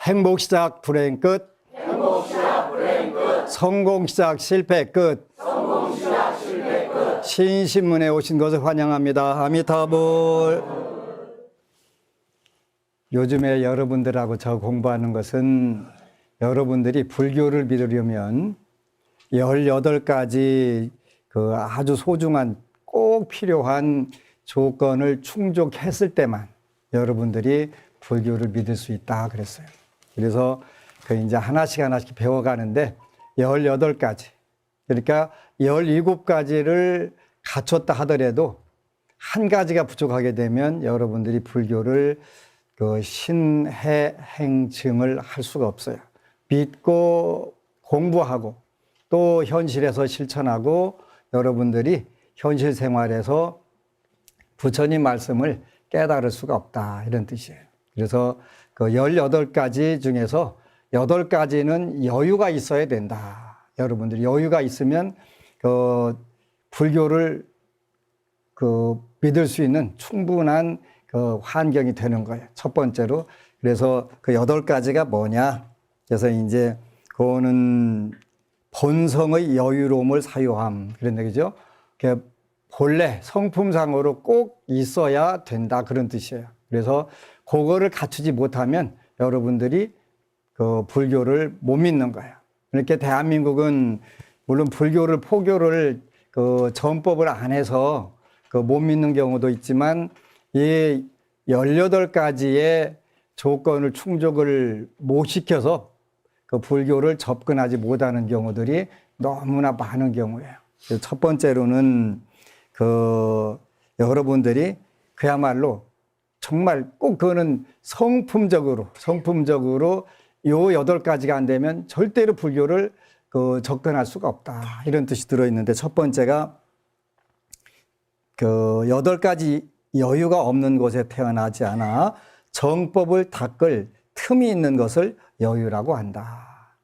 행복 시작 불행 끝. 성공 시작 실패 끝. 신신문에 오신 것을 환영합니다. 아미타불. 요즘에 여러분들하고 저 공부하는 것은 여러분들이 불교를 믿으려면 18가지 그 아주 소중한 꼭 필요한 조건을 충족했을 때만 여러분들이 불교를 믿을 수 있다 그랬어요. 그래서 그 이제 하나씩 배워가는데 18가지. 그러니까 17가지를 갖췄다 하더라도 한 가지가 부족하게 되면 여러분들이 불교를 그 신해행증을 할 수가 없어요. 믿고 공부하고 또 현실에서 실천하고 여러분들이 현실 생활에서 부처님 말씀을 깨달을 수가 없다 이런 뜻이에요. 그래서 그 18가지 중에서 8가지는 여유가 있어야 된다. 여러분들이 여유가 있으면 그 불교를 그 믿을 수 있는 충분한 그 환경이 되는 거예요. 첫 번째로. 그래서 그 8가지가 뭐냐? 그래서 이제 그거는 본성의 여유로움을 사유함 그런 얘기죠. 본래 성품상으로 꼭 있어야 된다 그런 뜻이에요. 그래서 그거를 갖추지 못하면 여러분들이 그 불교를 못 믿는 거예요. 이렇게 대한민국은 물론 불교를 포교를 그 전법을 안 해서 그 못 믿는 경우도 있지만 이 18가지의 조건을 충족을 못 시켜서 그 불교를 접근하지 못하는 경우들이 너무나 많은 경우예요. 첫 번째로는 그 여러분들이 그야말로 정말 꼭 그거는 성품적으로 요 8가지가 안 되면 절대로 불교를 그 접근할 수가 없다. 이런 뜻이 들어있는데 첫 번째가 그 8가지 여유가 없는 곳에 태어나지 않아 정법을 닦을 틈이 있는 것을 여유라고 한다.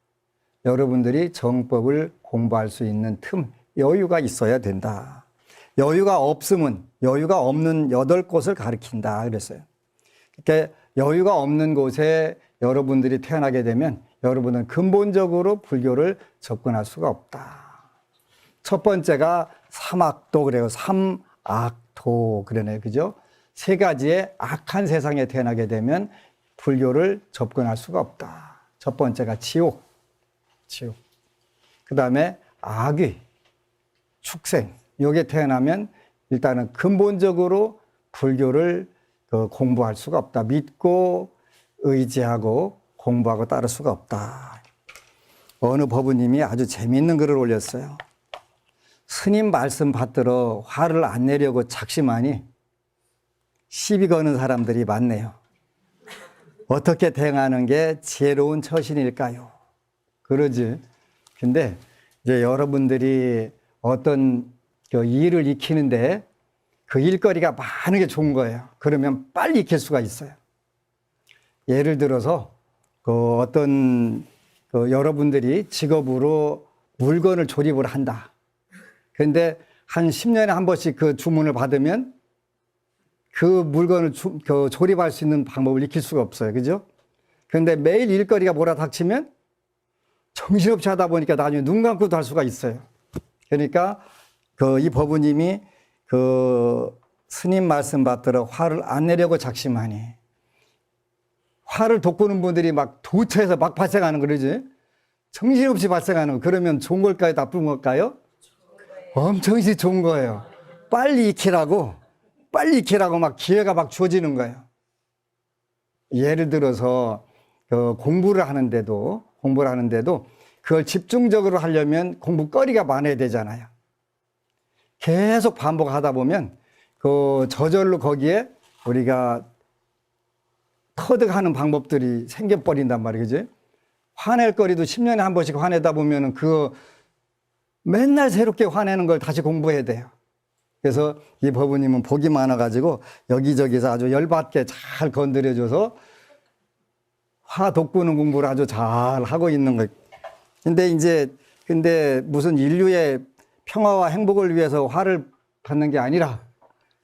여러분들이 정법을 공부할 수 있는 틈, 여유가 있어야 된다. 여유가 없으면 여유가 없는 8곳을 가리킨다 그랬어요. 그러니까 여유가 없는 곳에 여러분들이 태어나게 되면 여러분은 근본적으로 불교를 접근할 수가 없다. 첫 번째가 삼악도 그래요. 삼악도 그러네요. 그죠? 3가지의 악한 세상에 태어나게 되면 불교를 접근할 수가 없다. 첫 번째가 지옥. 그 다음에 악귀, 축생. 여기에 태어나면 일단은 근본적으로 불교를 공부할 수가 없다. 믿고 의지하고 공부하고 따를 수가 없다. 어느 법우님이 아주 재미있는 글을 올렸어요. 스님 말씀 받들어 화를 안 내려고 작심하니 시비 거는 사람들이 많네요. 어떻게 대응하는 게 지혜로운 처신일까요? 그러지. 근데 이제 여러분들이 어떤 그 일을 익히는데 그 일거리가 많은 게 좋은 거예요. 그러면 빨리 익힐 수가 있어요. 예를 들어서 그 어떤 그 여러분들이 직업으로 물건을 조립을 한다. 그런데 한 10년에 한 번씩 그 주문을 받으면 그 물건을 그 조립할 수 있는 방법을 익힐 수가 없어요. 그죠? 그런데 매일 일거리가 몰아닥치면 정신없이 하다 보니까 나중에 눈 감고도 할 수가 있어요. 그러니까 그 이 법우님이 그 스님 말씀 받들어 화를 안 내려고 작심하니 화를 돋구는 분들이 막 도처에서 막 발생하는 거지. 정신없이 발생하는 거. 그러면 좋은 걸까요? 나쁜 걸까요? 엄청 좋은 거예요. 빨리 익히라고 막 기회가 막 주어지는 거예요. 예를 들어서 그 공부를 하는데도 그걸 집중적으로 하려면 공부거리가 많아야 되잖아요. 계속 반복하다 보면 그 저절로 거기에 우리가 터득하는 방법들이 생겨버린단 말이지. 화낼 거리도 10년에 한 번씩 화내다 보면은 그 맨날 새롭게 화내는 걸 다시 공부해야 돼요. 그래서 이 법우님은 복이 많아가지고 여기저기서 아주 열받게 잘 건드려줘서 화 돋구는 공부를 아주 잘 하고 있는 거예요. 근데 무슨 인류의 평화와 행복을 위해서 화를 받는 게 아니라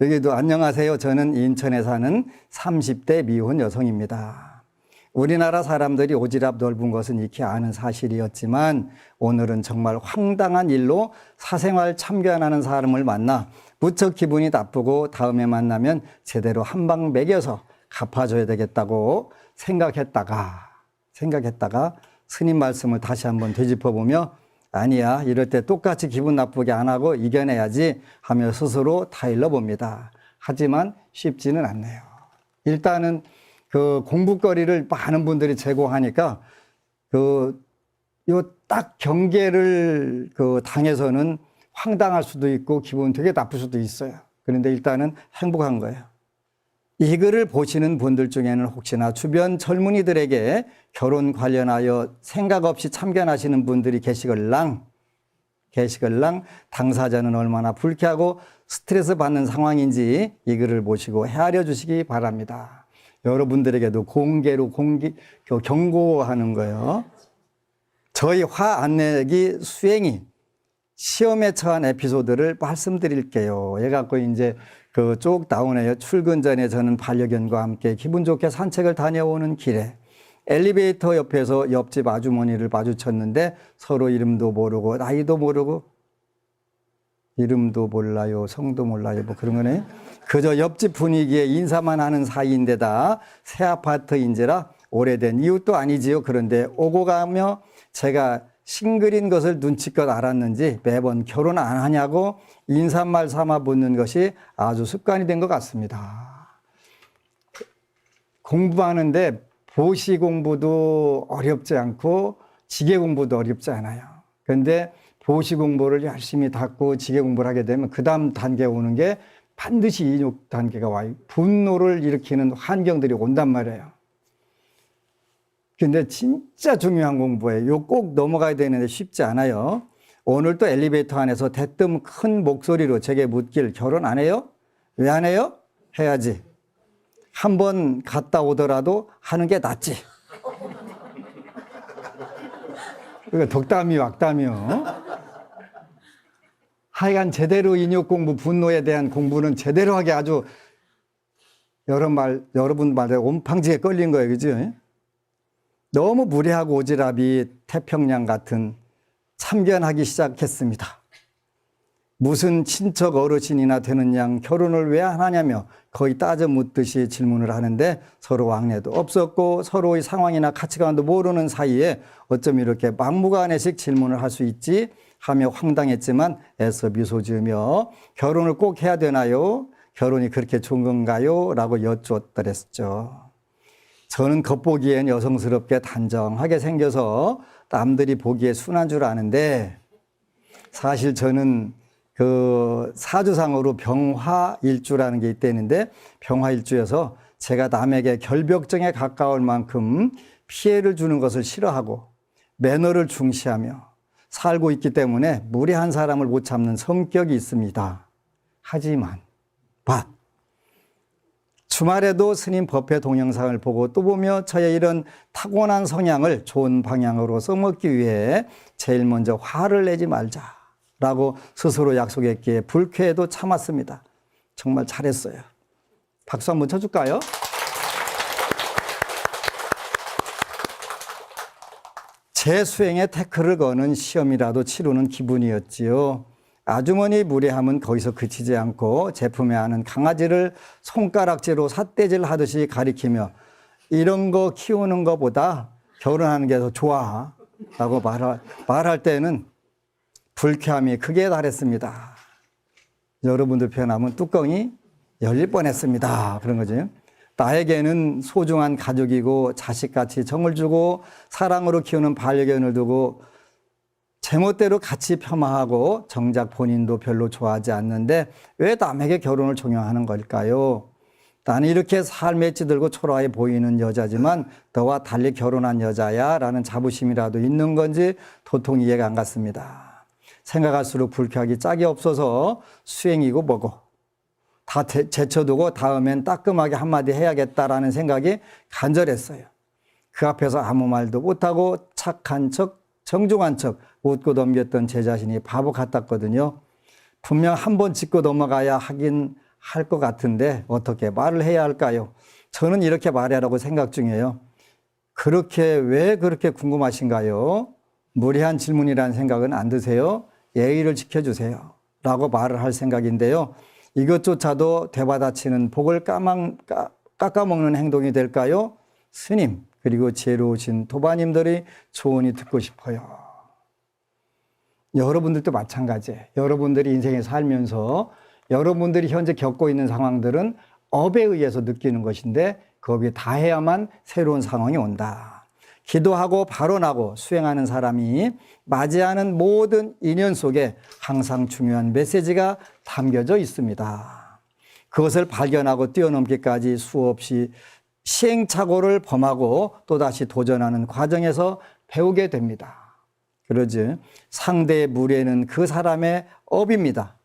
여기도 안녕하세요. 저는 인천에 사는 30대 미혼 여성입니다. 우리나라 사람들이 오지랖 넓은 것은 익히 아는 사실이었지만 오늘은 정말 황당한 일로 사생활 참견하는 사람을 만나 무척 기분이 나쁘고 다음에 만나면 제대로 한 방 먹여서 갚아줘야 되겠다고 생각했다가 스님 말씀을 다시 한번 되짚어보며 아니야, 이럴 때 똑같이 기분 나쁘게 안 하고 이겨내야지 하며 스스로 타일러 봅니다. 하지만 쉽지는 않네요. 일단은 그 공부거리를 많은 분들이 제공하니까 요 딱 경계를 당해서는 황당할 수도 있고 기분 되게 나쁠 수도 있어요. 그런데 일단은 행복한 거예요. 이 글을 보시는 분들 중에는 혹시나 주변 젊은이들에게 결혼 관련하여 생각 없이 참견하시는 분들이 계시걸랑 당사자는 얼마나 불쾌하고 스트레스 받는 상황인지 이 글을 보시고 헤아려 주시기 바랍니다. 여러분들에게도 공개로 경고하는 거예요. 저희 화 안 내기 수행이 시험에 처한 에피소드를 말씀드릴게요. 얘 갖고 이제 쭉 나오네요. 출근 전에 저는 반려견과 함께 기분 좋게 산책을 다녀오는 길에 엘리베이터 옆에서 옆집 아주머니를 마주쳤는데 서로 이름도 모르고 나이도 모르고 이름도 몰라요, 성도 몰라요, 뭐 그런 거네. 그저 옆집 분위기에 인사만 하는 사이인데다 새 아파트인지라 오래된 이웃도 아니지요. 그런데 오고 가며 제가 싱글인 것을 눈치껏 알았는지 매번 결혼 안 하냐고 인사말 삼아 묻는 것이 아주 습관이 된 것 같습니다. 공부하는데 보시 공부도 어렵지 않고 지계 공부도 어렵지 않아요. 그런데 보시 공부를 열심히 닦고 지계 공부를 하게 되면 그 다음 단계에 오는 게 반드시 인욕 단계가 와요. 분노를 일으키는 환경들이 온단 말이에요. 근데 진짜 중요한 공부예요. 이거 꼭 넘어가야 되는데 쉽지 않아요. 오늘 또 엘리베이터 안에서 대뜸 큰 목소리로 제게 묻길 결혼 안 해요? 왜 안 해요? 해야지. 한 번 갔다 오더라도 하는 게 낫지. 그러니까 덕담이요, 악담이요. 하여간 제대로 인욕 공부, 분노에 대한 공부는 제대로 하게 아주 여러분 말에 온팡지에 걸린 거예요. 그죠? 너무 무례하고 오지랖이 태평양 같은 참견하기 시작했습니다. 무슨 친척 어르신이나 되는 양 결혼을 왜 안 하냐며 거의 따져 묻듯이 질문을 하는데 서로 왕래도 없었고 서로의 상황이나 가치관도 모르는 사이에 어쩜 이렇게 막무가내식 질문을 할 수 있지 하며 황당했지만 애써 미소 지으며 결혼을 꼭 해야 되나요? 결혼이 그렇게 좋은 건가요? 라고 여쭈었더랬죠. 저는 겉보기엔 여성스럽게 단정하게 생겨서 남들이 보기에 순한 줄 아는데 사실 저는 사주상으로 병화일주라는 게 있다는데 병화일주여서 제가 남에게 결벽증에 가까울 만큼 피해를 주는 것을 싫어하고 매너를 중시하며 살고 있기 때문에 무례한 사람을 못 참는 성격이 있습니다. 하지만 주말에도 스님 법회 동영상을 보고 또 보며 저의 이런 타고난 성향을 좋은 방향으로 써먹기 위해 제일 먼저 화를 내지 말자라고 스스로 약속했기에 불쾌해도 참았습니다. 정말 잘했어요. 박수 한번 쳐줄까요? 제 수행에 태클을 거는 시험이라도 치르는 기분이었지요. 아주머니 무례함은 거기서 그치지 않고 제품에 하는 강아지를 손가락질로 삿대질 하듯이 가리키며 이런 거 키우는 것보다 결혼하는 게 더 좋아 라고 말할 때는 불쾌함이 크게 달했습니다. 여러분들 표현하면 뚜껑이 열릴 뻔했습니다. 그런 거죠. 나에게는 소중한 가족이고 자식같이 정을 주고 사랑으로 키우는 반려견을 두고 제멋대로 같이 폄하하고 정작 본인도 별로 좋아하지 않는데 왜 남에게 결혼을 종용하는 걸까요? 나는 이렇게 삶에 찌들고 초라해 보이는 여자지만 너와 달리 결혼한 여자야 라는 자부심이라도 있는 건지 도통 이해가 안 갔습니다. 생각할수록 불쾌하기 짝이 없어서 수행이고 뭐고 다 제쳐두고 다음엔 따끔하게 한마디 해야겠다라는 생각이 간절했어요. 그 앞에서 아무 말도 못하고 착한 척, 정중한 척 웃고 넘겼던 제 자신이 바보 같았거든요. 분명 한 번 짚고 넘어가야 하긴 할 것 같은데 어떻게 말을 해야 할까요? 저는 이렇게 말하라고 생각 중이에요. 왜 그렇게 궁금하신가요? 무례한 질문이라는 생각은 안 드세요? 예의를 지켜주세요. 라고 말을 할 생각인데요. 이것조차도 되받아치는 복을 깎아먹는 행동이 될까요? 스님, 그리고 지혜로우신 도바님들의 조언이 듣고 싶어요. 여러분들도 마찬가지예요. 여러분들이 인생에 살면서 여러분들이 현재 겪고 있는 상황들은 업에 의해서 느끼는 것인데 그 업이 다해야만 새로운 상황이 온다. 기도하고 발언하고 수행하는 사람이 맞이하는 모든 인연 속에 항상 중요한 메시지가 담겨져 있습니다. 그것을 발견하고 뛰어넘기까지 수없이 시행착오를 범하고 또다시 도전하는 과정에서 배우게 됩니다. 그러지 상대의 무례는 그 사람의 업입니다.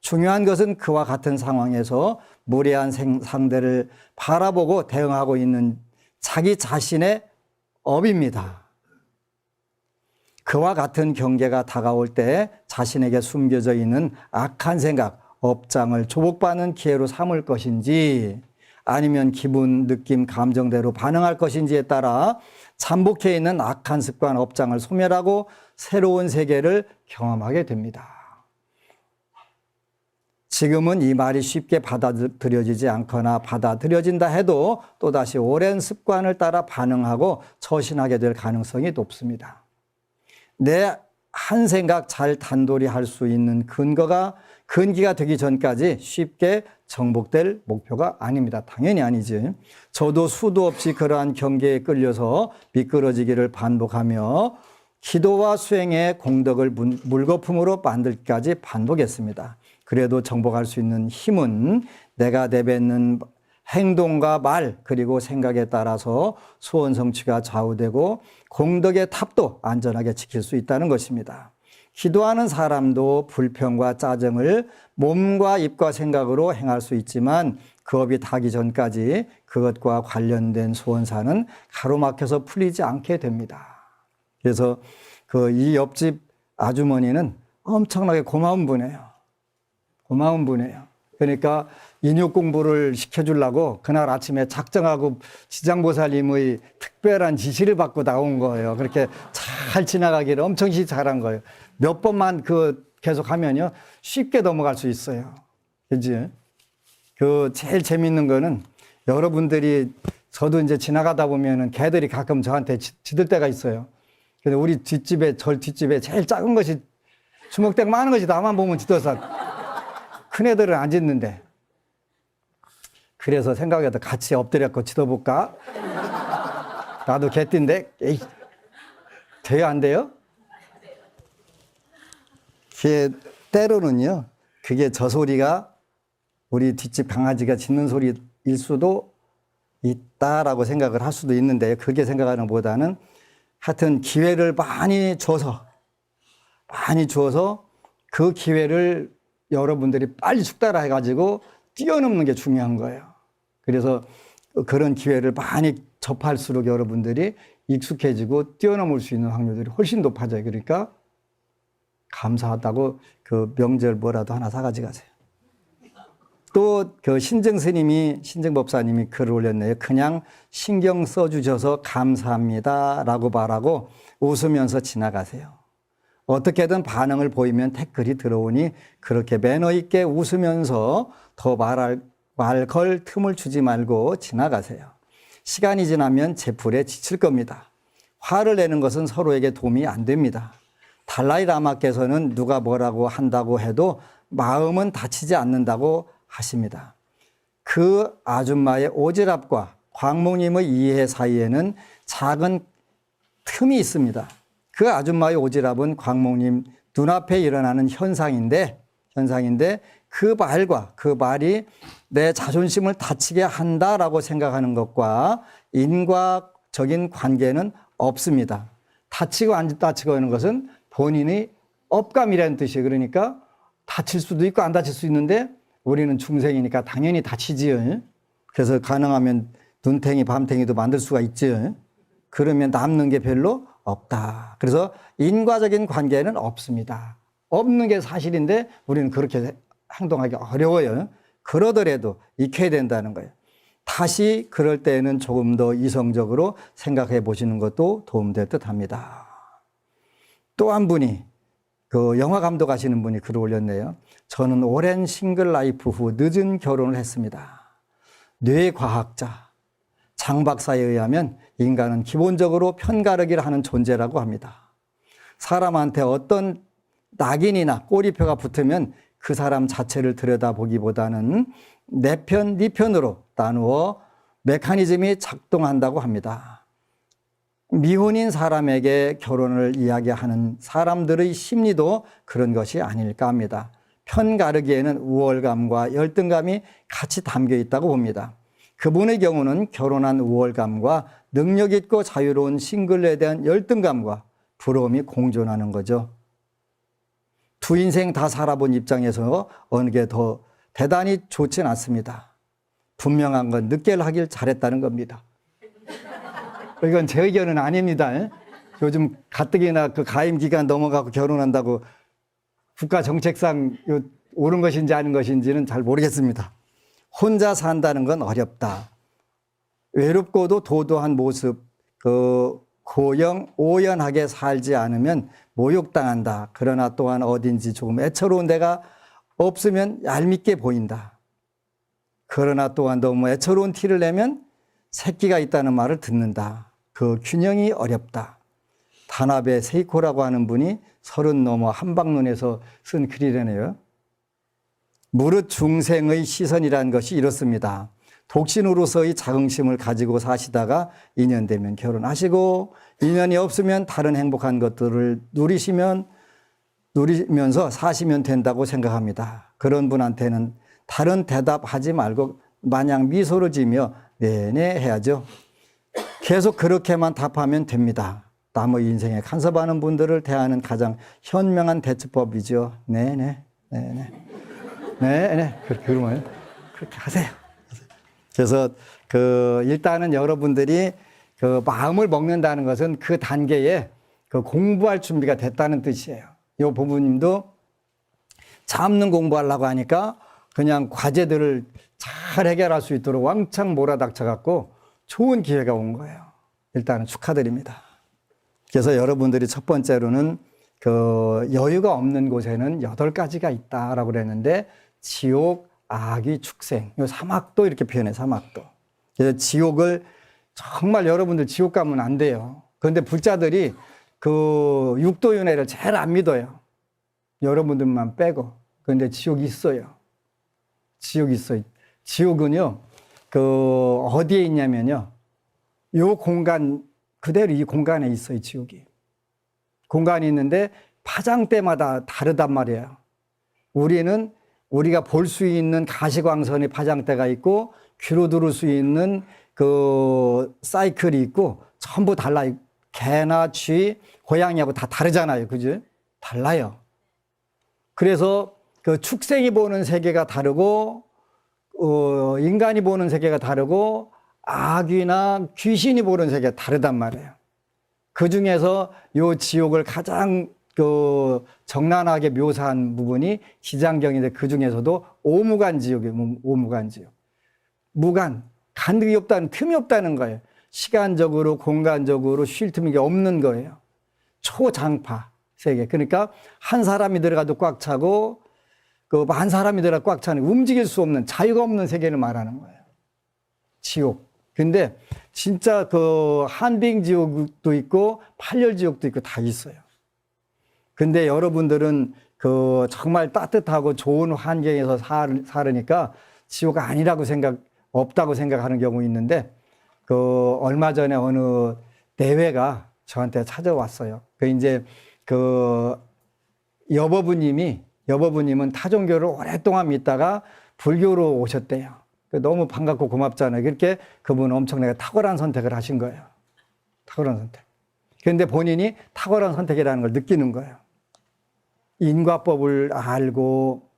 중요한 것은 그와 같은 상황에서 무례한 상대를 바라보고 대응하고 있는 자기 자신의 업입니다. 그와 같은 경계가 다가올 때 자신에게 숨겨져 있는 악한 생각, 업장을 조복받는 기회로 삼을 것인지 아니면 기분, 느낌, 감정대로 반응할 것인지에 따라 잠복해 있는 악한 습관, 업장을 소멸하고 새로운 세계를 경험하게 됩니다. 지금은 이 말이 쉽게 받아들여지지 않거나 받아들여진다 해도 또다시 오랜 습관을 따라 반응하고 처신하게 될 가능성이 높습니다. 내 한 생각 잘 단돌이 할 수 있는 근기가 되기 전까지 쉽게 정복될 목표가 아닙니다. 당연히 아니지. 저도 수도 없이 그러한 경계에 끌려서 미끄러지기를 반복하며 기도와 수행의 공덕을 물거품으로 만들기까지 반복했습니다. 그래도 정복할 수 있는 힘은 내가 내뱉는 행동과 말 그리고 생각에 따라서 소원 성취가 좌우되고 공덕의 탑도 안전하게 지킬 수 있다는 것입니다. 기도하는 사람도 불평과 짜증을 몸과 입과 생각으로 행할 수 있지만 그 업이 닿기 전까지 그것과 관련된 소원사는 가로막혀서 풀리지 않게 됩니다. 그래서 이 옆집 아주머니는 엄청나게 고마운 분이에요. 고마운 분이에요. 그러니까 인육 공부를 시켜주려고 그날 아침에 작정하고 지장보살님의 특별한 지시를 받고 나온 거예요. 그렇게 잘 지나가기를 엄청 잘한 거예요. 몇 번만 계속 하면요 쉽게 넘어갈 수 있어요. 그지? 제일 재밌는 거는 여러분들이 저도 이제 지나가다 보면은 개들이 가끔 저한테 짖을 때가 있어요. 근데 우리 절 뒷집에 제일 작은 것이 주먹대가 많은 것이 나만 보면 짖어서 큰 애들은 안 짖는데. 그래서 생각해도 같이 엎드려서 짖어볼까? 나도 개띠인데, 에이, 돼요, 안 돼요? 때로는요, 그게 저 소리가 우리 뒷집 강아지가 짖는 소리일 수도 있다라고 생각을 할 수도 있는데, 그게 생각하는 것보다는 하여튼 기회를 많이 줘서 그 기회를 여러분들이 빨리 축달해 가지고 뛰어넘는 게 중요한 거예요. 그래서 그런 기회를 많이 접할수록 여러분들이 익숙해지고 뛰어넘을 수 있는 확률들이 훨씬 높아져요. 그러니까 감사하다고 명절 뭐라도 하나 사가지고 가세요. 또 신증법사님이 글을 올렸네요. 그냥 신경 써주셔서 감사합니다 라고 말하고 웃으면서 지나가세요. 어떻게든 반응을 보이면 댓글이 들어오니 그렇게 매너 있게 웃으면서 더 말 걸 틈을 주지 말고 지나가세요. 시간이 지나면 제풀에 지칠 겁니다. 화를 내는 것은 서로에게 도움이 안 됩니다. 달라이 라마께서는 누가 뭐라고 한다고 해도 마음은 다치지 않는다고 하십니다. 그 아줌마의 오지랖과 광목님의 이해 사이에는 작은 틈이 있습니다. 그 아줌마의 오지랖은 광목님 눈앞에 일어나는 현상인데 그 말이 내 자존심을 다치게 한다라고 생각하는 것과 인과적인 관계는 없습니다. 다치고 안 다치고 하는 것은 본인의 업감이라는 뜻이에요. 그러니까 다칠 수도 있고 안 다칠 수 있는데 우리는 중생이니까 당연히 다치지요. 그래서 가능하면 눈탱이 밤탱이도 만들 수가 있죠. 그러면 남는 게 별로 없다. 그래서 인과적인 관계는 없습니다. 없는 게 사실인데 우리는 그렇게 행동하기 어려워요. 그러더라도 익혀야 된다는 거예요. 다시 그럴 때에는 조금 더 이성적으로 생각해 보시는 것도 도움될 듯 합니다. 또 한 분이 그 영화 감독하시는 분이 글을 올렸네요. 저는 오랜 싱글 라이프 후 늦은 결혼을 했습니다. 뇌과학자 장 박사에 의하면 인간은 기본적으로 편가르기를 하는 존재라고 합니다. 사람한테 어떤 낙인이나 꼬리표가 붙으면 그 사람 자체를 들여다보기보다는 내 편, 네 편으로 나누어 메커니즘이 작동한다고 합니다. 미혼인 사람에게 결혼을 이야기하는 사람들의 심리도 그런 것이 아닐까 합니다. 편가르기에는 우월감과 열등감이 같이 담겨 있다고 봅니다. 그분의 경우는 결혼한 우월감과 능력 있고 자유로운 싱글에 대한 열등감과 부러움이 공존하는 거죠. 두 인생 다 살아본 입장에서 어느 게 더 대단히 좋진 않습니다. 분명한 건 늦게를 하길 잘했다는 겁니다. 이건 제 의견은 아닙니다. 요즘 가뜩이나 그 가임 기간 넘어가고 결혼한다고 국가 정책상 옳은 것인지 아닌 것인지는 잘 모르겠습니다. 혼자 산다는 건 어렵다. 외롭고도 도도한 모습, 고영, 오연하게 살지 않으면 모욕당한다. 그러나 또한 어딘지 조금 애처로운 데가 없으면 얄밉게 보인다. 그러나 또한 너무 애처로운 티를 내면 새끼가 있다는 말을 듣는다. 그 균형이 어렵다. 단합의 세이코라고 하는 분이 30 넘어 한방눈에서 쓴 글이라네요. 무릇 중생의 시선이라는 것이 이렇습니다. 독신으로서의 자긍심을 가지고 사시다가 인연 되면 결혼하시고 인연이 없으면 다른 행복한 것들을 누리면서 사시면 된다고 생각합니다. 그런 분한테는 다른 대답하지 말고 마냥 미소를 지으며 네네 해야죠. 계속 그렇게만 답하면 됩니다. 남의 인생에 간섭하는 분들을 대하는 가장 현명한 대처법이죠. 네네, 네네, 네네. 그러면 그렇게 하세요. 그래서 일단은 여러분들이 마음을 먹는다는 것은 그 단계에 공부할 준비가 됐다는 뜻이에요. 이 부모님도 잡는 공부하려고 하니까 그냥 과제들을 잘 해결할 수 있도록 왕창 몰아닥쳐 갖고 좋은 기회가 온 거예요. 일단은 축하드립니다. 그래서 여러분들이 첫 번째로는 여유가 없는 곳에는 8가지가 있다라고 그랬는데 지옥, 악의, 축생, 요 사막도 이렇게 표현해, 사막도. 그래서 지옥을 정말 여러분들 지옥 가면 안 돼요. 그런데 불자들이 육도윤회를 제일 안 믿어요. 여러분들만 빼고. 그런데 지옥이 있어요. 지옥이 있어요. 지옥은요, 어디에 있냐면요, 요 공간, 그대로 이 공간에 있어요, 지옥이. 공간이 있는데 파장대마다 다르단 말이에요. 우리가 볼 수 있는 가시광선의 파장대가 있고, 귀로 들을 수 있는 사이클이 있고, 전부 달라요. 개나 쥐, 고양이하고 다 다르잖아요. 그죠? 달라요. 그래서 축생이 보는 세계가 다르고, 인간이 보는 세계가 다르고, 악이나 귀신이 보는 세계가 다르단 말이에요. 그 중에서 요 지옥을 가장 적나라하게 묘사한 부분이 지장경인데 그 중에서도 오무간 지옥이에요. 오무간 지옥. 무간, 간격이 없다는, 틈이 없다는 거예요. 시간적으로, 공간적으로 쉴 틈이 없는 거예요. 초장파 세계. 그러니까 한 사람이 들어가도 꽉 차고, 만 사람이 들어가 꽉 차는 움직일 수 없는 자유가 없는 세계를 말하는 거예요. 지옥. 근데 진짜 한빙 지옥도 있고, 팔열 지옥도 있고 다 있어요. 근데 여러분들은 정말 따뜻하고 좋은 환경에서 살으니까 지옥 아니라고 없다고 생각하는 경우 있는데, 얼마 전에 어느 대회가 저한테 찾아왔어요. 여보부님은 타종교를 오랫동안 믿다가 불교로 오셨대요. 너무 반갑고 고맙잖아요. 그렇게 그분은 엄청나게 탁월한 선택을 하신 거예요. 탁월한 선택. 그런데 본인이 탁월한 선택이라는 걸 느끼는 거예요. 인과법을 알고,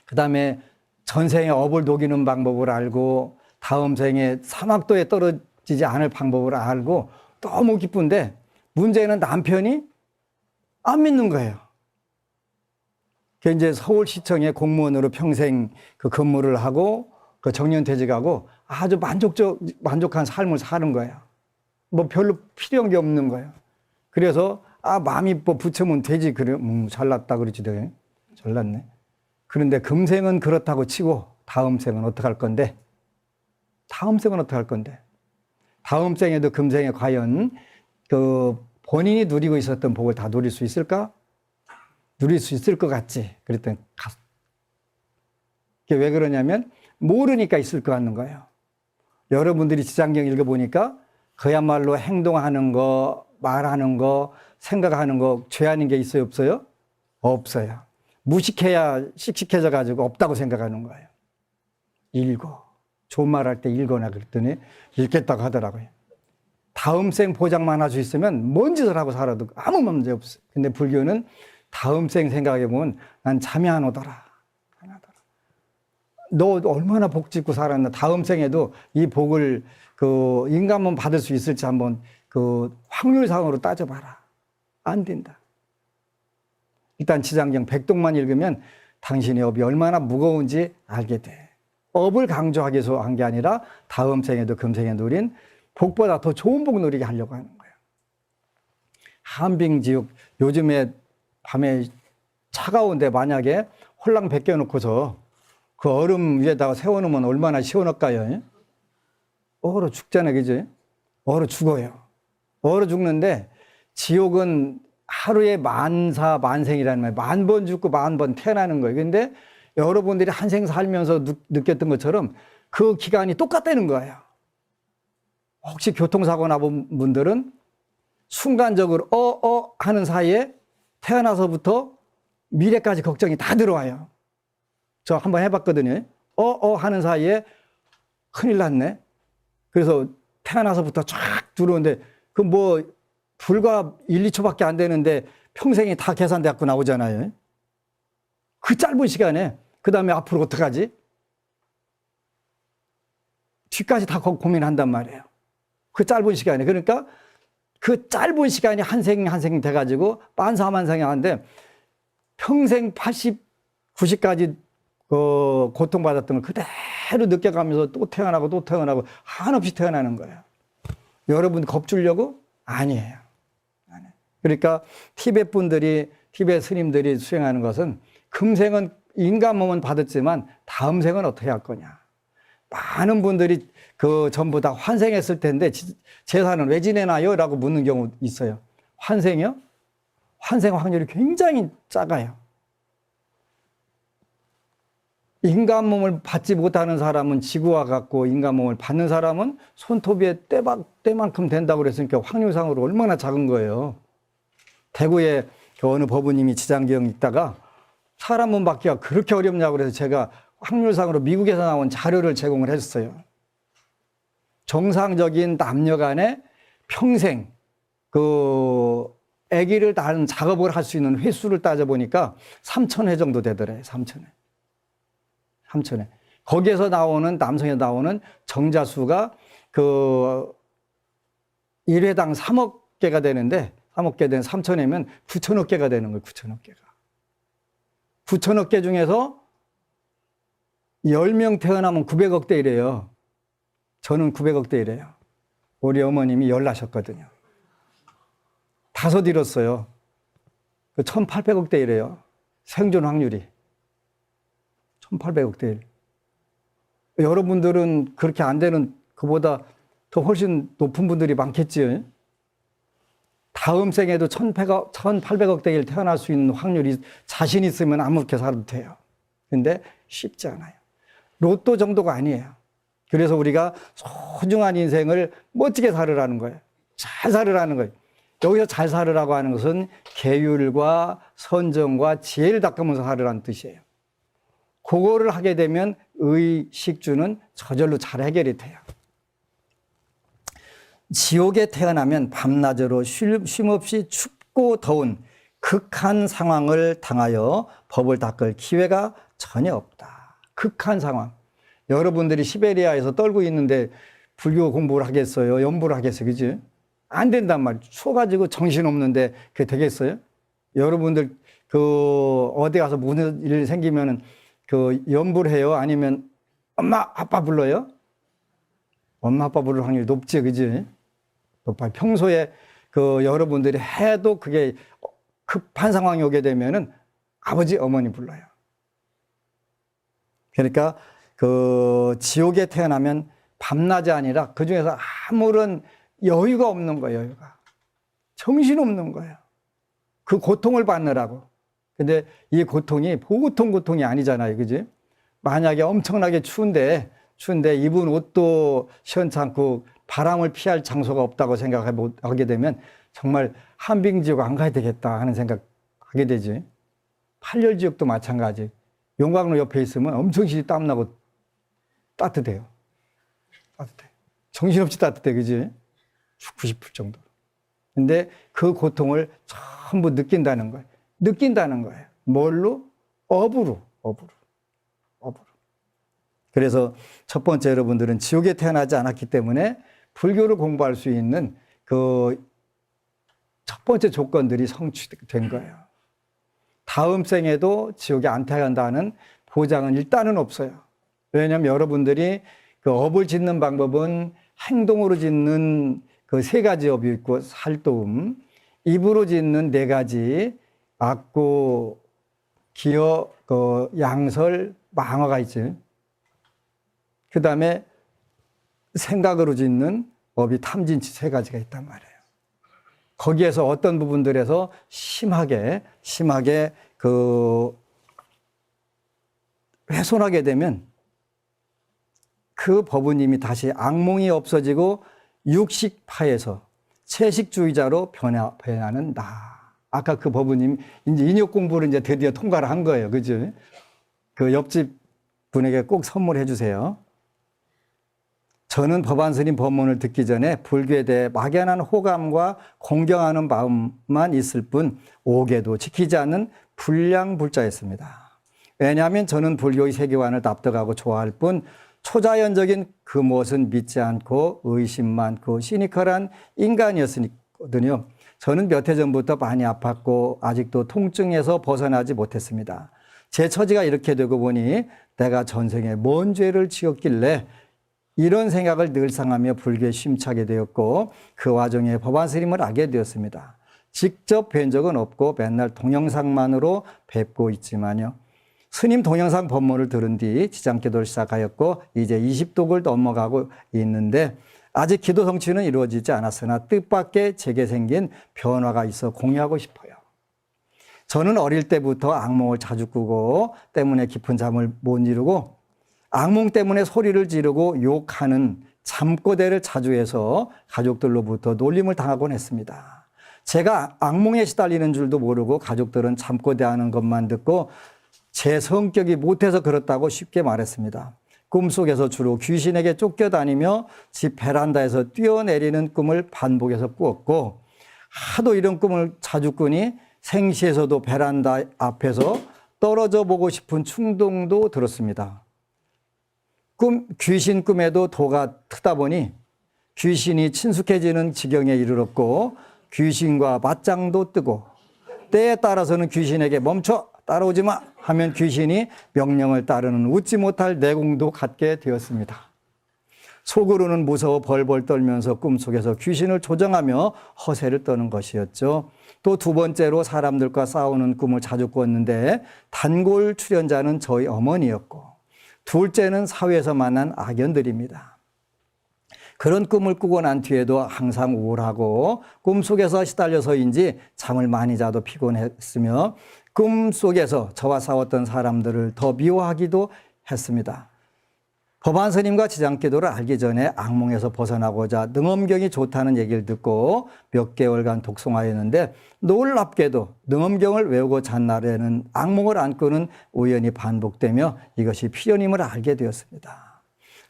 그 다음에 전생에 업을 녹이는 방법을 알고, 다음 생에 사막도에 떨어지지 않을 방법을 알고, 너무 기쁜데, 문제는 남편이 안 믿는 거예요. 이제 서울시청에 공무원으로 평생 근무를 하고, 그 정년퇴직하고 아주 만족한 삶을 사는 거야. 뭐 별로 필요한 게 없는 거야. 그래서 마음이 뭐 부처면 되지. 그래, 잘났다 그러지. 내가. 잘났네. 그런데 금생은 그렇다고 치고 다음 생은 어떻게 할 건데? 다음 생은 어떻게 할 건데? 다음 생에도 금생에 과연 그 본인이 누리고 있었던 복을 다 누릴 수 있을까? 누릴 수 있을 것 같지. 그랬더니 그게 왜 그러냐면 모르니까 있을 것 같는 거예요. 여러분들이 지장경 읽어보니까 그야말로 행동하는 거, 말하는 거, 생각하는 거, 죄하는 게 있어요, 없어요? 없어요. 무식해야 씩씩해져 가지고 없다고 생각하는 거예요. 읽어. 좋은 말 할 때 읽어나 그랬더니 읽겠다고 하더라고요. 다음 생 보장만 할 수 있으면 뭔 짓을 하고 살아도 아무 문제 없어요. 근데 불교는 다음 생 생각해 보면 난 잠이 안 오더라. 너 얼마나 복 짓고 살았나. 다음 생에도 이 복을 그 인간만 받을 수 있을지 한번 그 확률상으로 따져봐라. 안 된다. 일단 지장경 백동만 읽으면 당신의 업이 얼마나 무거운지 알게 돼. 업을 강조하기 위해서 한 게 아니라 다음 생에도 금생에 누린 복보다 더 좋은 복 누리게 하려고 하는 거예요. 한빙지옥 요즘에 밤에 차가운데 만약에 홀랑 벗겨놓고서 그 얼음 위에다가 세워놓으면 얼마나 시원할까요? 얼어 죽잖아요, 그죠? 얼어 죽어요. 얼어 죽는데 지옥은 하루에 만사 만생이라는 말, 10,000번 죽고 10,000번 태어나는 거예요. 근데 여러분들이 한 생 살면서 느꼈던 것처럼 그 기간이 똑같다는 거예요. 혹시 교통사고 나본 분들은 순간적으로 하는 사이에 태어나서부터 미래까지 걱정이 다 들어와요. 저 한번 해봤거든요. 하는 사이에 큰일 났네. 그래서 태어나서부터 쫙 들어오는데 그 뭐 불과 1, 2초밖에 안 되는데 평생이 다 계산돼갖고 나오잖아요. 그 짧은 시간에 그 다음에 앞으로 어떡하지? 뒤까지 다 고민한단 말이에요. 그 짧은 시간에. 그러니까 그 짧은 시간이 한 생 한 생 돼가지고 만사만상이 하는데 평생 80, 90까지 고통받았던 걸 그대로 느껴가면서 또 태어나고 또 태어나고 한없이 태어나는 거예요. 여러분 겁주려고? 아니에요. 그러니까 티베트 분들이, 티베트 스님들이 수행하는 것은 금생은 인간 몸은 받았지만 다음 생은 어떻게 할 거냐. 많은 분들이 전부 다 환생했을 텐데 제사는 왜 지내나요? 라고 묻는 경우 있어요. 환생이요? 환생 확률이 굉장히 작아요. 인간 몸을 받지 못하는 사람은 지구와 같고 인간 몸을 받는 사람은 손톱에 때만큼 된다고 그랬으니까 확률상으로 얼마나 작은 거예요. 대구에 어느 법우님이 지장경 읽다가 사람 몸 받기가 그렇게 어렵냐고 그래서 제가 확률상으로 미국에서 나온 자료를 제공을 했어요. 정상적인 남녀 간에 평생 아기를 낳는 작업을 할 수 있는 횟수를 따져보니까 3,000회 정도 되더래요. 3,000회. 거기에서 나오는, 남성에서 나오는 정자수가 1회당 3억 개가 되는데 3억 개 되는 3,000회면 9,000억 개가 되는 거예요. 9,000억 개가. 9,000억 개 중에서 10명 태어나면 900억 대 이래요. 저는 900억 대 이래요. 우리 어머님이 열나셨거든요. 5 잃었어요. 1,800억 대 이래요. 생존 확률이. 1,800억 대 1. 여러분들은 그렇게 안 되는 그보다 더 훨씬 높은 분들이 많겠지요. 다음 생에도 1,800억 대 1 태어날 수 있는 확률이 자신 있으면 아무렇게 살아도 돼요. 근데 쉽지 않아요. 로또 정도가 아니에요. 그래서 우리가 소중한 인생을 멋지게 살으라는 거예요. 잘 살으라는 거예요. 여기서 잘 살으라고 하는 것은 계율과 선정과 지혜를 닦으면서 살으라는 뜻이에요. 그거를 하게 되면 의식주는 저절로 잘 해결이 돼요. 지옥에 태어나면 밤낮으로 쉼없이 춥고 더운 극한 상황을 당하여 법을 닦을 기회가 전혀 없다. 극한 상황. 여러분들이 시베리아에서 떨고 있는데 불교 공부를 하겠어요? 연부를 하겠어요? 그지? 안 된단 말이에요. 추워가지고 정신없는데 그게 되겠어요? 여러분들 어디 가서 무슨 일 생기면은 연부를 해요? 아니면 엄마, 아빠 불러요? 엄마, 아빠 부를 확률이 높지, 그지? 높아요. 평소에 여러분들이 해도 그게 급한 상황이 오게 되면은 아버지, 어머니 불러요. 그러니까 지옥에 태어나면 밤낮이 아니라 그 중에서 아무런 여유가 없는 거예요, 여유가. 정신없는 거예요. 그 고통을 받느라고. 근데 이 고통이 보통 고통이 아니잖아요, 그지? 만약에 엄청나게 추운데 입은 옷도 시원찮고 바람을 피할 장소가 없다고 생각하게 되면 정말 한빙지옥 안 가야 되겠다 하는 생각하게 되지. 팔열지옥도 마찬가지. 용광로 옆에 있으면 엄청 땀나고 따뜻해요. 따뜻해. 정신없이 따뜻해, 그지? 죽고 싶을 정도로. 근데 그 고통을 전부 느낀다는 거예요. 느낀다는 거예요. 뭘로? 업으로. 그래서 첫 번째 여러분들은 지옥에 태어나지 않았기 때문에 불교를 공부할 수 있는 첫 번째 조건들이 성취된 거예요. 다음 생에도 지옥에 안 태어난다는 보장은 일단은 없어요. 왜냐하면 여러분들이 업을 짓는 방법은 행동으로 짓는 세 가지 업이 있고 살도움, 입으로 짓는 4가지, 악구, 기어, 양설, 망어가 있지. 그 다음에 생각으로 짓는 업이 탐진치 3가지가 있단 말이에요. 거기에서 어떤 부분들에서 심하게 훼손하게 되면 그 법은 이미 다시 악몽이 없어지고 육식파에서 채식주의자로 변하는 나. 아까 그 법은 이제 인욕 공부를 이제 드디어 통과를 한 거예요. 그죠? 그 옆집 분에게 꼭 선물해 주세요. 저는 법안스님 법문을 듣기 전에 불교에 대해 막연한 호감과 공경하는 마음만 있을 뿐 오개도 지키지 않는 불량불자였습니다. 왜냐하면 저는 불교의 세계관을 납득하고 좋아할 뿐 초자연적인 그 무엇은 믿지 않고 의심 많고 시니컬한 인간이었으니거든요. 저는 몇 해 전부터 많이 아팠고 아직도 통증에서 벗어나지 못했습니다. 제 처지가 이렇게 되고 보니 내가 전생에 뭔 죄를 지었길래 이런 생각을 늘상하며 불교에 심차게 되었고 그 와중에 법안스님을 알게 되었습니다. 직접 뵌 적은 없고 맨날 동영상만으로 뵙고 있지만요. 스님 동영상 법문을 들은 뒤 지장기도를 시작하였고 이제 20독을 넘어가고 있는데 아직 기도 성취는 이루어지지 않았으나 뜻밖의 제게 생긴 변화가 있어 공유하고 싶어요. 저는 어릴 때부터 악몽을 자주 꾸고 때문에 깊은 잠을 못 이루고 악몽 때문에 소리를 지르고 욕하는 잠꼬대를 자주 해서 가족들로부터 놀림을 당하곤 했습니다. 제가 악몽에 시달리는 줄도 모르고 가족들은 잠꼬대하는 것만 듣고 제 성격이 못해서 그렇다고 쉽게 말했습니다. 꿈속에서 주로 귀신에게 쫓겨다니며 집 베란다에서 뛰어내리는 꿈을 반복해서 꾸었고 하도 이런 꿈을 자주 꾸니 생시에서도 베란다 앞에서 떨어져 보고 싶은 충동도 들었습니다. 귀신 꿈에도 도가 트다 보니 귀신이 친숙해지는 지경에 이르렀고 귀신과 맞짱도 뜨고 때에 따라서는 귀신에게 멈춰 따라오지 마 하면 귀신이 명령을 따르는 웃지 못할 내공도 갖게 되었습니다. 속으로는 무서워 벌벌 떨면서 꿈속에서 귀신을 조정하며 허세를 떠는 것이었죠. 또 두 번째로 사람들과 싸우는 꿈을 자주 꿨는데 단골 출연자는 저희 어머니였고 둘째는 사회에서 만난 악연들입니다. 그런 꿈을 꾸고 난 뒤에도 항상 우울하고 꿈속에서 시달려서인지 잠을 많이 자도 피곤했으며 꿈속에서 저와 싸웠던 사람들을 더 미워하기도 했습니다. 법안스님과 지장기도를 알기 전에 악몽에서 벗어나고자 능엄경이 좋다는 얘기를 듣고 몇 개월간 독송하였는데 놀랍게도 능엄경을 외우고 잔 날에는 악몽을 안 꾸는 우연이 반복되며 이것이 필연임을 알게 되었습니다.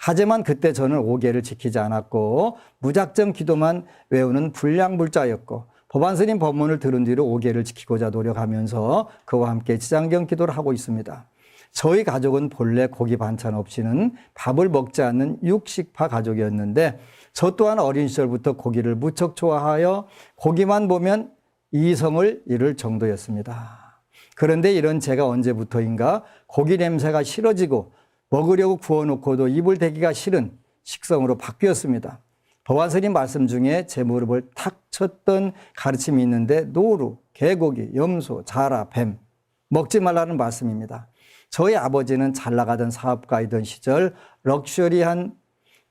하지만 그때 저는 오계를 지키지 않았고 무작정 기도만 외우는 불량불자였고 법안스님 법문을 들은 뒤로 오계를 지키고자 노력하면서 그와 함께 지장경 기도를 하고 있습니다. 저희 가족은 본래 고기 반찬 없이는 밥을 먹지 않는 육식파 가족이었는데 저 또한 어린 시절부터 고기를 무척 좋아하여 고기만 보면 이성을 잃을 정도였습니다. 그런데 이런 제가 언제부터인가 고기 냄새가 싫어지고 먹으려고 구워놓고도 입을 대기가 싫은 식성으로 바뀌었습니다. 법안스님 말씀 중에 제 무릎을 탁 쳤던 가르침이 있는데 노루, 개고기, 염소, 자라, 뱀 먹지 말라는 말씀입니다. 저희 아버지는 잘 나가던 사업가이던 시절 럭셔리한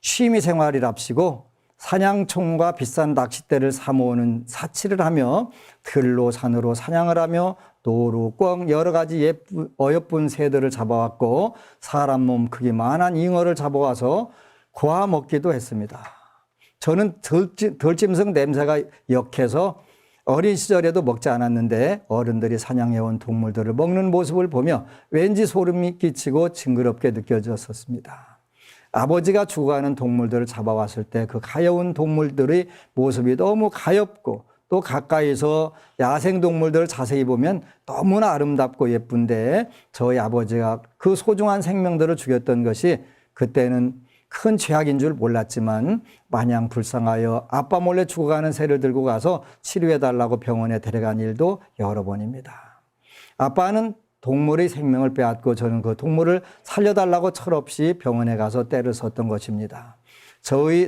취미 생활이랍시고 사냥총과 비싼 낚싯대를 사모으는 사치를 하며 들로 산으로 사냥을 하며 노루, 꿩 여러 가지 어여쁜 새들을 잡아왔고 사람 몸 크기만한 잉어를 잡아와서 구워 먹기도 했습니다. 저는 덜짐승 냄새가 역해서 어린 시절에도 먹지 않았는데 어른들이 사냥해온 동물들을 먹는 모습을 보며 왠지 소름이 끼치고 징그럽게 느껴졌었습니다. 아버지가 죽어가는 동물들을 잡아왔을 때 그 가여운 동물들의 모습이 너무 가엽고 또 가까이서 야생동물들을 자세히 보면 너무나 아름답고 예쁜데 저희 아버지가 그 소중한 생명들을 죽였던 것이 그때는 큰 죄악인 줄 몰랐지만 마냥 불쌍하여 아빠 몰래 죽어가는 새를 들고 가서 치료해달라고 병원에 데려간 일도 여러 번입니다. 아빠는 동물의 생명을 빼앗고 저는 그 동물을 살려달라고 철없이 병원에 가서 때를 썼던 것입니다.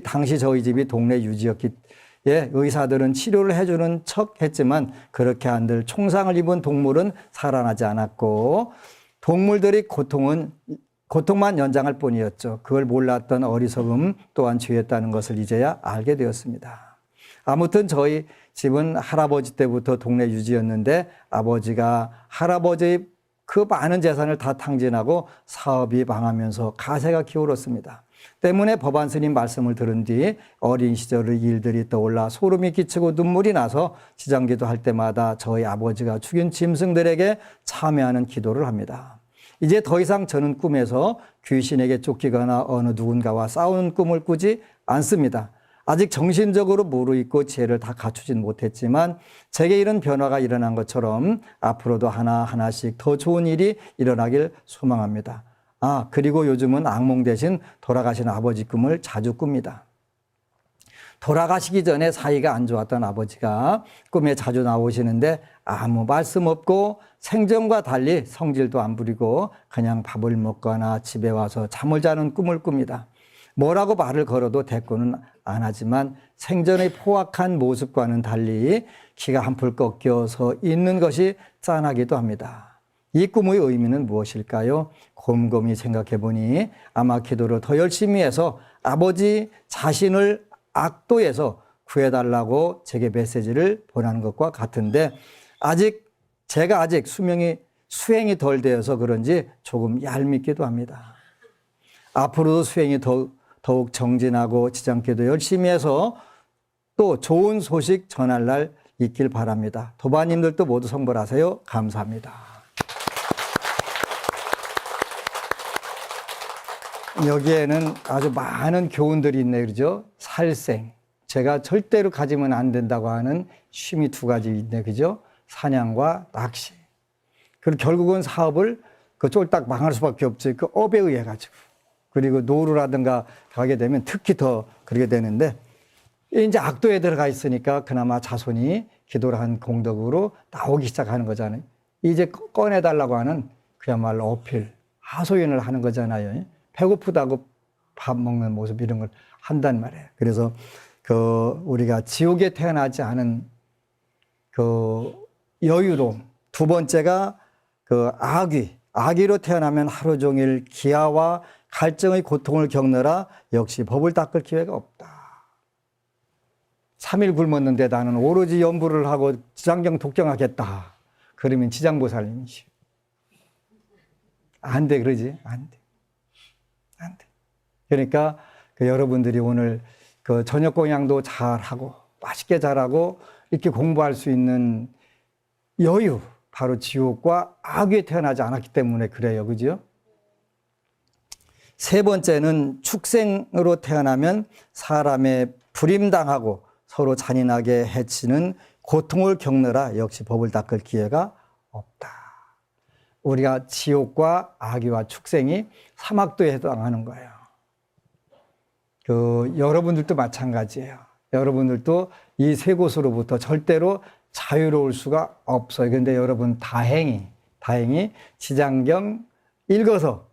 당시 저희 집이 동네 유지였기에 의사들은 치료를 해주는 척 했지만 그렇게 한들 총상을 입은 동물은 살아나지 않았고 동물들의 고통만 연장할 뿐이었죠. 그걸 몰랐던 어리석음 또한 죄였다는 것을 이제야 알게 되었습니다. 아무튼 저희 집은 할아버지 때부터 동네 유지였는데 아버지가 할아버지의 그 많은 재산을 다 탕진하고 사업이 망하면서 가세가 기울었습니다. 때문에 법안스님 말씀을 들은 뒤 어린 시절의 일들이 떠올라 소름이 끼치고 눈물이 나서 지장기도 할 때마다 저희 아버지가 죽인 짐승들에게 참여하는 기도를 합니다. 이제 더 이상 저는 꿈에서 귀신에게 쫓기거나 어느 누군가와 싸우는 꿈을 꾸지 않습니다. 아직 정신적으로 무르익고 지혜를 다 갖추진 못했지만 제게 이런 변화가 일어난 것처럼 앞으로도 하나하나씩 더 좋은 일이 일어나길 소망합니다. 그리고 요즘은 악몽 대신 돌아가신 아버지 꿈을 자주 꿉니다. 돌아가시기 전에 사이가 안 좋았던 아버지가 꿈에 자주 나오시는데 아무 말씀 없고 생전과 달리 성질도 안 부리고 그냥 밥을 먹거나 집에 와서 잠을 자는 꿈을 꿉니다. 뭐라고 말을 걸어도 대꾸는 안 하지만 생전의 포악한 모습과는 달리 키가 한풀 꺾여서 있는 것이 짠하기도 합니다. 이 꿈의 의미는 무엇일까요? 곰곰이 생각해 보니 아마 기도를 더 열심히 해서 아버지 자신을 악도에서 구해달라고 제게 메시지를 보내는 것과 같은데 제가 아직 수행이 덜 되어서 그런지 조금 얄밉기도 합니다. 앞으로도 수행이 더욱 정진하고 지장기도 열심히 해서 또 좋은 소식 전할 날 있길 바랍니다. 도바님들도 모두 성불하세요. 감사합니다. 여기에는 아주 많은 교훈들이 있네요. 그죠? 살생. 제가 절대로 가지면 안 된다고 하는 취미 2가지 있네. 그죠? 사냥과 낚시. 그리고 결국은 사업을 쫄딱 망할 수밖에 없지. 그 업에 의해 가지고. 그리고 노루라든가 가게 되면 특히 더 그러게 되는데 이제 악도에 들어가 있으니까 그나마 자손이 기도를 한 공덕으로 나오기 시작하는 거잖아요. 이제 꺼내달라고 하는 그야말로 어필, 하소연을 하는 거잖아요. 배고프다고 밥 먹는 모습 이런 걸 한단 말이에요. 그래서 우리가 지옥에 태어나지 않은 여유로움. 2번째가 악귀로 태어나면 하루 종일 기아와 갈증의 고통을 겪느라 역시 법을 닦을 기회가 없다. 3일 굶었는데 나는 오로지 염불을 하고 지장경 독경하겠다. 그러면 지장보살님이시. 안 돼, 그러지? 안 돼. 그러니까 여러분들이 오늘 저녁 공양도 잘하고 맛있게 잘하고 이렇게 공부할 수 있는 여유, 바로 지옥과 악에 태어나지 않았기 때문에 그래요. 그죠? 3번째는 축생으로 태어나면 사람의 불임당하고 서로 잔인하게 해치는 고통을 겪느라 역시 법을 닦을 기회가 없다. 우리가 지옥과 악귀와 축생이 사막도에 해당하는 거예요. 여러분들도 마찬가지예요. 여러분들도 이 3곳으로부터 절대로 자유로울 수가 없어요. 그런데 여러분 다행히 지장경 읽어서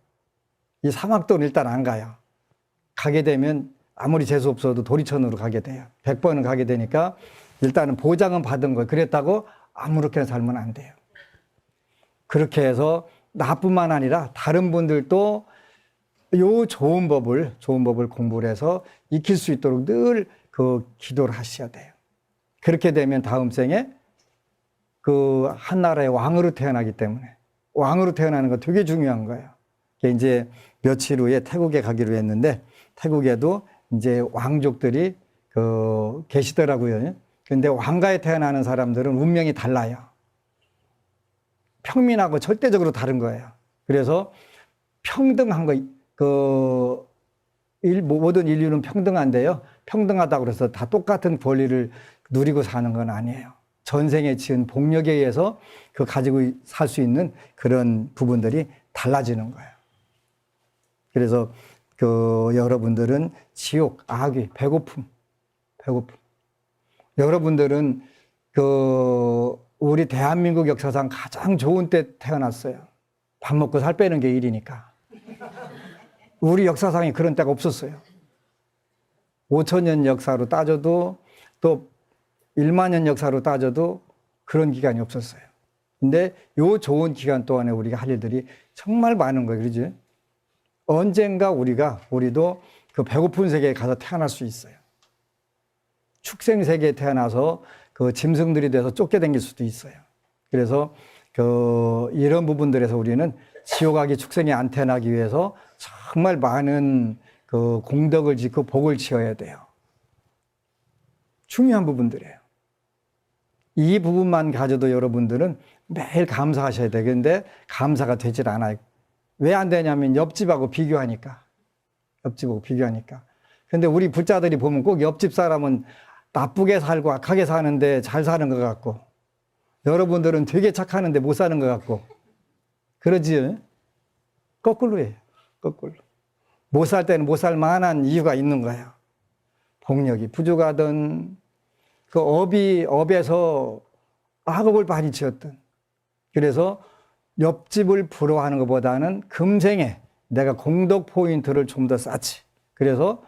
이 사막도는 일단 안 가요. 가게 되면 아무리 재수 없어도 도리천으로 가게 돼요. 100번은 가게 되니까 일단은 보장은 받은 거예요. 그랬다고 아무렇게나 살면 안 돼요. 그렇게 해서 나뿐만 아니라 다른 분들도 요 좋은 법을 공부를 해서 익힐 수 있도록 늘 그 기도를 하셔야 돼요. 그렇게 되면 다음 생에 그 한 나라의 왕으로 태어나기 때문에 왕으로 태어나는 거 되게 중요한 거예요. 이제 며칠 후에 태국에 가기로 했는데 태국에도 이제 왕족들이 계시더라고요. 근데 왕가에 태어나는 사람들은 운명이 달라요. 평민하고 절대적으로 다른 거예요. 그래서 평등한 거, 모든 인류는 평등한데요. 평등하다고 해서 다 똑같은 권리를 누리고 사는 건 아니에요. 전생에 지은 복력에 의해서 가지고 살 수 있는 그런 부분들이 달라지는 거예요. 그래서 여러분들은 지옥, 악귀, 배고픔. 여러분들은 우리 대한민국 역사상 가장 좋은 때 태어났어요. 밥 먹고 살 빼는 게 일이니까. 우리 역사상에 그런 때가 없었어요. 5,000년 역사로 따져도 또 1만 년 역사로 따져도 그런 기간이 없었어요. 근데 요 좋은 기간 동안에 우리가 할 일들이 정말 많은 거예요. 그러지? 언젠가 우리도 그 배고픈 세계에 가서 태어날 수 있어요. 축생 세계에 태어나서 그 짐승들이 돼서 쫓겨다닐 수도 있어요. 그래서 이런 부분들에서 우리는 지옥악이 축생에 안 태어나기 위해서 정말 많은 공덕을 짓고 복을 지어야 돼요. 중요한 부분들이에요. 이 부분만 가져도 여러분들은 매일 감사하셔야 되는데 감사가 되질 않아요. 왜 안 되냐면 옆집하고 비교하니까. 근데 우리 부자들이 보면 꼭 옆집 사람은 나쁘게 살고 악하게 사는데 잘 사는 것 같고, 여러분들은 되게 착하는데 못 사는 것 같고, 그러지? 거꾸로예요. 거꾸로. 못 살 때는 못 살 만한 이유가 있는 거예요. 복력이 부족하든, 업에서 악업을 많이 지었든. 그래서 옆집을 부러워하는 것보다는 금생에 내가 공덕 포인트를 좀 더 쌓지. 그래서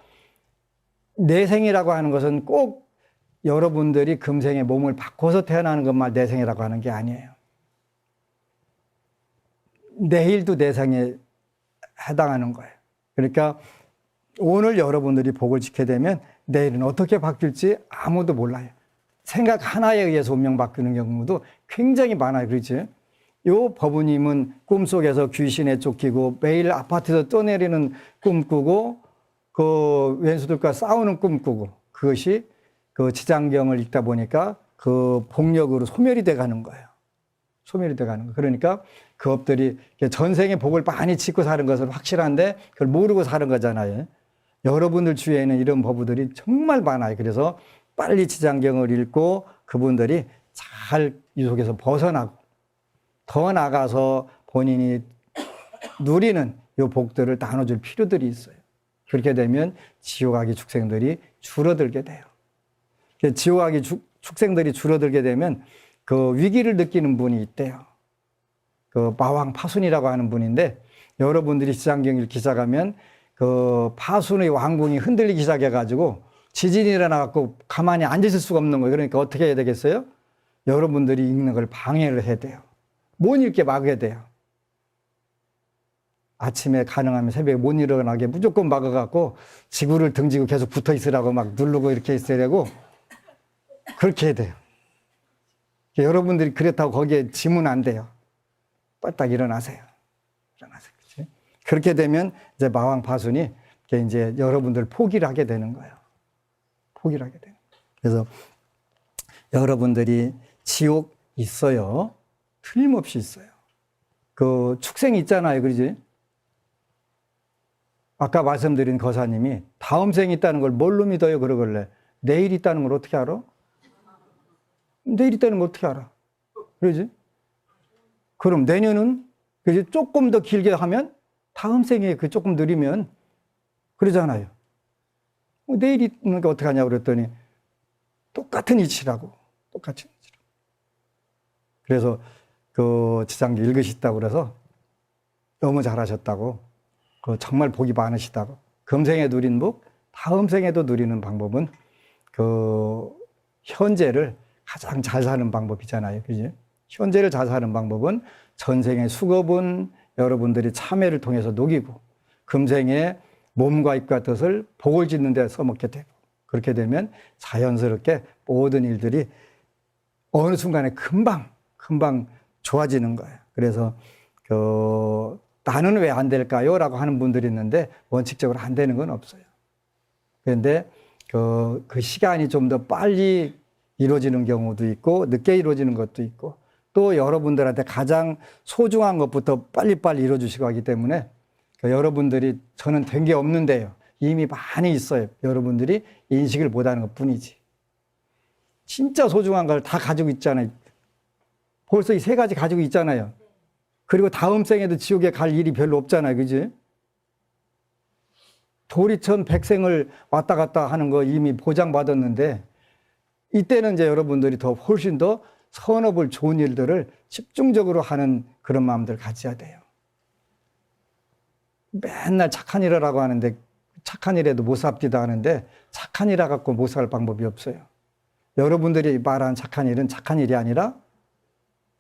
내생이라고 하는 것은 꼭 여러분들이 금생에 몸을 바꿔서 태어나는 것만 내생이라고 하는 게 아니에요. 내일도 내생에 해당하는 거예요. 그러니까 오늘 여러분들이 복을 지게 되면 내일은 어떻게 바뀔지 아무도 몰라요. 생각 하나에 의해서 운명 바뀌는 경우도 굉장히 많아요. 그렇지? 요 법우님은 꿈속에서 귀신에 쫓기고 매일 아파트에서 떠내리는 꿈 꾸고 그 왼수들과 싸우는 꿈 꾸고 그것이 지장경을 읽다 보니까 복력으로 소멸이 돼 가는 거예요. 그러니까 그 업들이 전생에 복을 많이 짓고 사는 것은 확실한데 그걸 모르고 사는 거잖아요. 여러분들 주위에는 이런 법우들이 정말 많아요. 그래서 빨리 지장경을 읽고 그분들이 잘 이 속에서 벗어나고 더 나가서 본인이 누리는 이 복들을 나눠줄 필요들이 있어요. 그렇게 되면 지옥악의 축생들이 줄어들게 돼요. 지옥악의 축생들이 줄어들게 되면 위기를 느끼는 분이 있대요. 마왕 파순이라고 하는 분인데 여러분들이 지장경 읽기 시작하면 파순의 왕궁이 흔들리기 시작해가지고 지진이 일어나갖고 가만히 앉으실 수가 없는 거예요. 그러니까 어떻게 해야 되겠어요? 여러분들이 읽는 걸 방해를 해야 돼요. 못 읽게 막아야 돼요. 아침에 가능하면 새벽에 못 일어나게 무조건 막아갖고 지구를 등지고 계속 붙어 있으라고 막 누르고 이렇게 있어야 되고 그렇게 해야 돼요. 여러분들이 그렇다고 거기에 지면 안 돼요. 빨딱 일어나세요. 그치? 그렇게 되면 이제 마왕 파순이 이제 여러분들 포기를 하게 되는 거예요. 그래서 여러분들이 지옥 있어요. 틀림없이 있어요. 축생이 있잖아요. 그러지? 아까 말씀드린 거사님이 다음 생이 있다는 걸 뭘로 믿어요? 그러길래 내일 있다는 걸 어떻게 알아? 내일 있다는 걸 어떻게 알아? 그러지? 그럼 내년은 그지? 조금 더 길게 하면 다음 생에 조금 느리면 그러잖아요. 내일 있는 게 어떻게 하냐고 그랬더니 똑같은 이치라고. 그래서 지장기 읽으셨다고 그래서 너무 잘하셨다고 그 정말 복이 많으시다고. 금생에 누린 복, 다음 생에도 누리는 방법은 그 현재를 가장 잘 사는 방법이잖아요. 그지? 현재를 잘 사는 방법은 전생의 수급은 여러분들이 참회를 통해서 녹이고 금생에 몸과 입과 뜻을 복을 짓는 데 써먹게 되고 그렇게 되면 자연스럽게 모든 일들이 어느 순간에 금방 좋아지는 거예요. 그래서 나는 왜 안 될까요? 라고 하는 분들이 있는데 원칙적으로 안 되는 건 없어요. 그런데 그 시간이 좀 더 빨리 이루어지는 경우도 있고 늦게 이루어지는 것도 있고 또 여러분들한테 가장 소중한 것부터 빨리빨리 이루어주시고 하기 때문에 여러분들이 저는 된 게 없는데요. 이미 많이 있어요. 여러분들이 인식을 못하는 것 뿐이지. 진짜 소중한 걸 다 가지고 있잖아요. 벌써 이 세 가지 가지고 있잖아요. 그리고 다음 생에도 지옥에 갈 일이 별로 없잖아요. 그지? 도리천 백생을 왔다 갔다 하는 거 이미 보장받았는데 이때는 이제 여러분들이 더 훨씬 더 선업을 좋은 일들을 집중적으로 하는 그런 마음들 가져야 돼요. 맨날 착한 일을 하고 하는데 착한 일에도 못 삽디다 하는데 착한 일 갖고 못 살 방법이 없어요. 여러분들이 말하는 착한 일은 착한 일이 아니라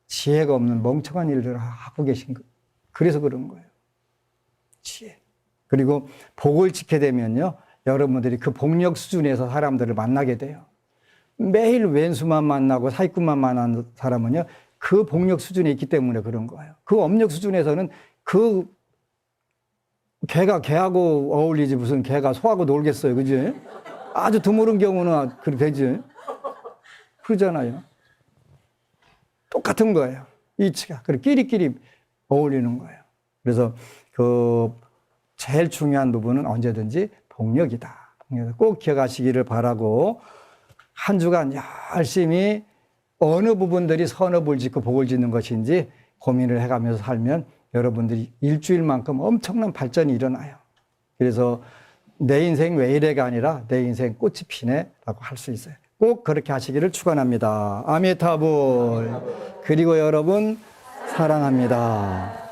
지혜가 없는 멍청한 일들을 하고 계신 거예요. 그래서 그런 거예요. 지혜. 그리고 복을 지게 되면요. 여러분들이 그 복력 수준에서 사람들을 만나게 돼요. 매일 왼수만 만나고 사기꾼만 만나는 사람은요. 그 복력 수준에 있기 때문에 그런 거예요. 그 업력 수준에서는 개가 개하고 어울리지 무슨 개가 소하고 놀겠어요. 그지? 아주 드물은 경우는 그렇게 되지. 그러잖아요. 똑같은 거예요. 이치가. 그리고 끼리끼리 어울리는 거예요. 그래서 제일 중요한 부분은 언제든지 복력이다. 꼭 기억하시기를 바라고 한 주간 열심히 어느 부분들이 선업을 짓고 복을 짓는 것인지 고민을 해가면서 살면 여러분들이 일주일만큼 엄청난 발전이 일어나요. 그래서 내 인생 왜 이래가 아니라 내 인생 꽃이 피네라고 할 수 있어요. 꼭 그렇게 하시기를 축원합니다. 아미타불. 그리고 여러분 사랑합니다.